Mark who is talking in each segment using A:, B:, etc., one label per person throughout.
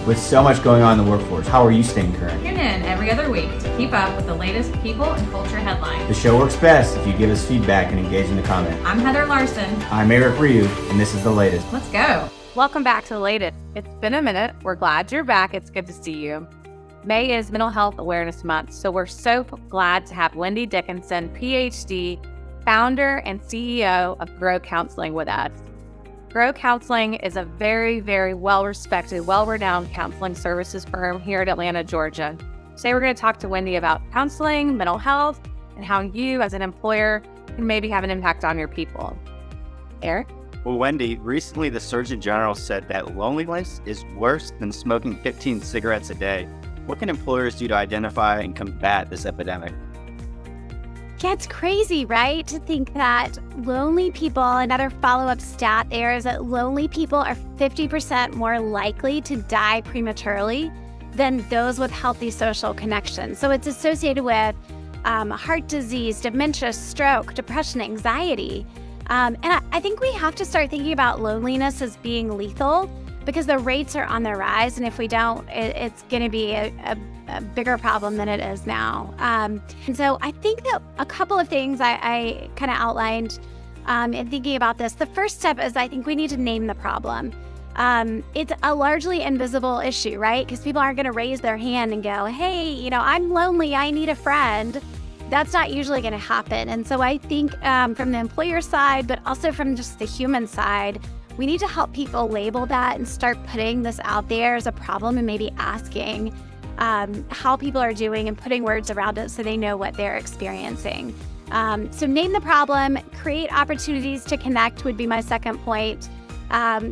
A: With so much going on in the workforce, how are you staying current?
B: Tune in every other week to keep up with the latest people and culture headlines.
A: The show works best if you give us feedback and engage in the comments.
B: I'm Heather Larson.
A: I'm Eric Ryu, and this is The Latest.
B: Let's go.
C: Welcome back to The Latest. It's been a minute. We're glad you're back. It's good to see you. May is Mental Health Awareness Month, so we're so glad to have Wendy Dickenson, PhD, founder and CEO of Grow Counseling with us. Grow Counseling is a very, very well-respected, well-renowned counseling services firm here in Atlanta, Georgia. Today we're going to talk to Wendy about counseling, mental health, and how you as an employer can maybe have an impact on your people. Eric?
D: Well, Wendy, recently the Surgeon General said that loneliness is worse than smoking 15 cigarettes a day. What can employers do to identify and combat this epidemic?
E: Yeah, it's crazy, right? To think that lonely people, another follow-up stat there is that lonely people are 50% more likely to die prematurely than those with healthy social connections. So it's associated with heart disease, dementia, stroke, depression, anxiety. And I think we have to start thinking about loneliness as being lethal because the rates are on the rise. And if we don't, it's going to be a bigger problem than it is now. And so I think that a couple of things I kind of outlined in thinking about this. The first step is I think we need to name the problem. It's a largely invisible issue, right? Because people aren't going to raise their hand and go, hey, I'm lonely, I need a friend. That's not usually going to happen. And so I think from the employer side, but also from just the human side, we need to help people label that and start putting this out there as a problem and maybe asking how people are doing and putting words around it so they know what they're experiencing. So name the problem, create opportunities to connect would be my second point.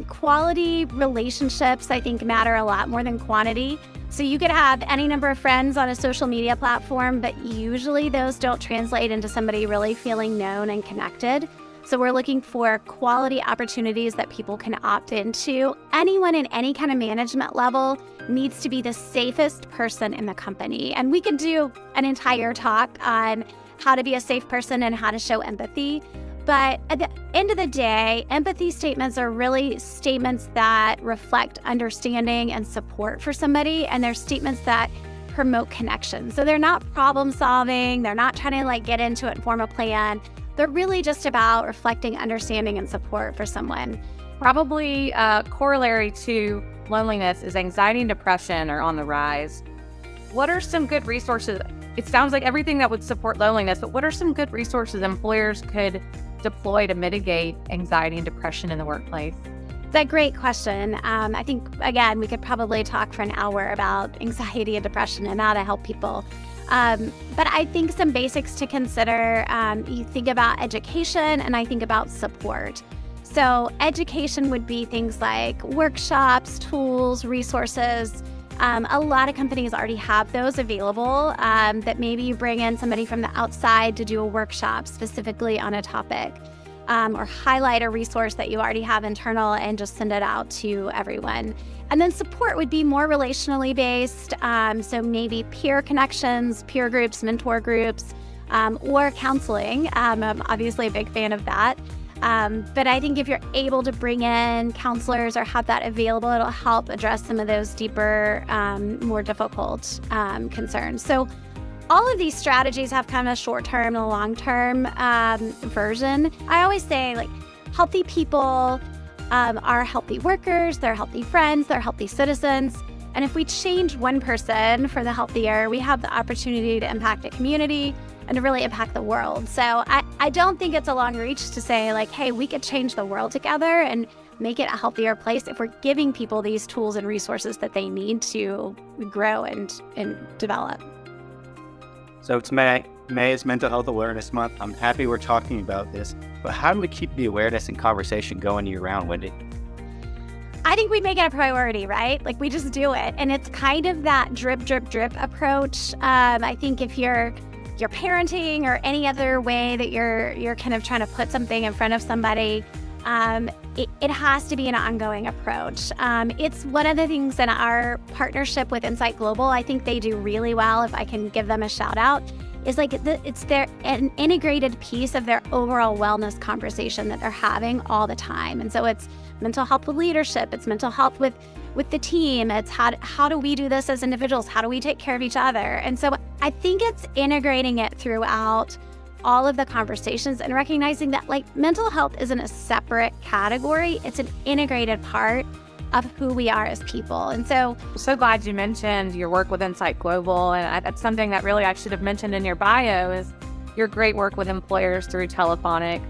E: Quality relationships, I think, matter a lot more than quantity. So you could have any number of friends on a social media platform, but usually those don't translate into somebody really feeling known and connected. So we're looking for quality opportunities that people can opt into. Anyone in any kind of management level needs to be the safest person in the company. And we could do an entire talk on how to be a safe person and how to show empathy. But at the end of the day, empathy statements are really statements that reflect understanding and support for somebody. And they're statements that promote connection. So they're not problem solving. They're not trying to get into it and form a plan. They're really just about reflecting understanding and support for someone.
C: Probably corollary to loneliness is anxiety and depression are on the rise. What are some good resources? It sounds like everything that would support loneliness, but what are some good resources employers could deploy to mitigate anxiety and depression in the workplace?
E: It's a great question. I think, again, we could probably talk for an hour about anxiety and depression and how to help people. But I think some basics to consider, you think about education and I think about support. So education would be things like workshops, tools, resources. A lot of companies already have those available that maybe you bring in somebody from the outside to do a workshop specifically on a topic or highlight a resource that you already have internal and just send it out to everyone. And then support would be more relationally based. So maybe peer connections, peer groups, mentor groups, or counseling. I'm obviously a big fan of that. But I think if you're able to bring in counselors or have that available, it'll help address some of those deeper, more difficult concerns. So all of these strategies have kind of a short-term and a long-term version. I always say, healthy people are healthy workers, they're healthy friends, they're healthy citizens. And if we change one person for the healthier, we have the opportunity to impact a community and to really impact the world. So I don't think it's a long reach to say, hey, we could change the world together and make it a healthier place if we're giving people these tools and resources that they need to grow and develop.
D: So it's May. May is Mental Health Awareness Month. I'm happy we're talking about this, but how do we keep the awareness and conversation going year-round, Wendy?
E: I think we make it a priority, right? We just do it. And it's kind of that drip, drip, drip approach. I think if you're parenting or any other way that you're kind of trying to put something in front of somebody, it has to be an ongoing approach. It's one of the things in our partnership with Insight Global, I think they do really well, if I can give them a shout out, is it's an integrated piece of their overall wellness conversation that they're having all the time. And so it's mental health with leadership. It's mental health with the team. It's how do we do this as individuals? How do we take care of each other? And so I think it's integrating it throughout all of the conversations and recognizing that like mental health isn't a separate category. It's an integrated part of who we are as people. And so
C: glad you mentioned your work with Insight Global. And that's something that really I should have mentioned in your bio is your great work with employers through telephonic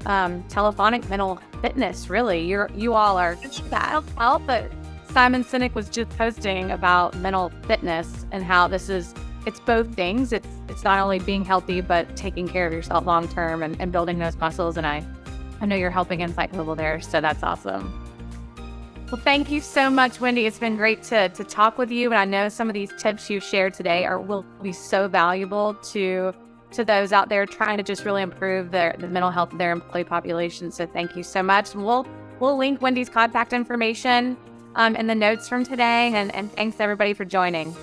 C: mental fitness. Really, you all are that help. But Simon Sinek was just posting about mental fitness and how it's both things. It's not only being healthy, but taking care of yourself long term and building those muscles. And I know you're helping Insight Global there, so that's awesome. Well, thank you so much, Wendy. It's been great to talk with you. And I know some of these tips you shared today will be so valuable to those out there trying to just really improve the mental health of their employee population. So thank you so much. And we'll link Wendy's contact information in the notes from today. And thanks everybody for joining.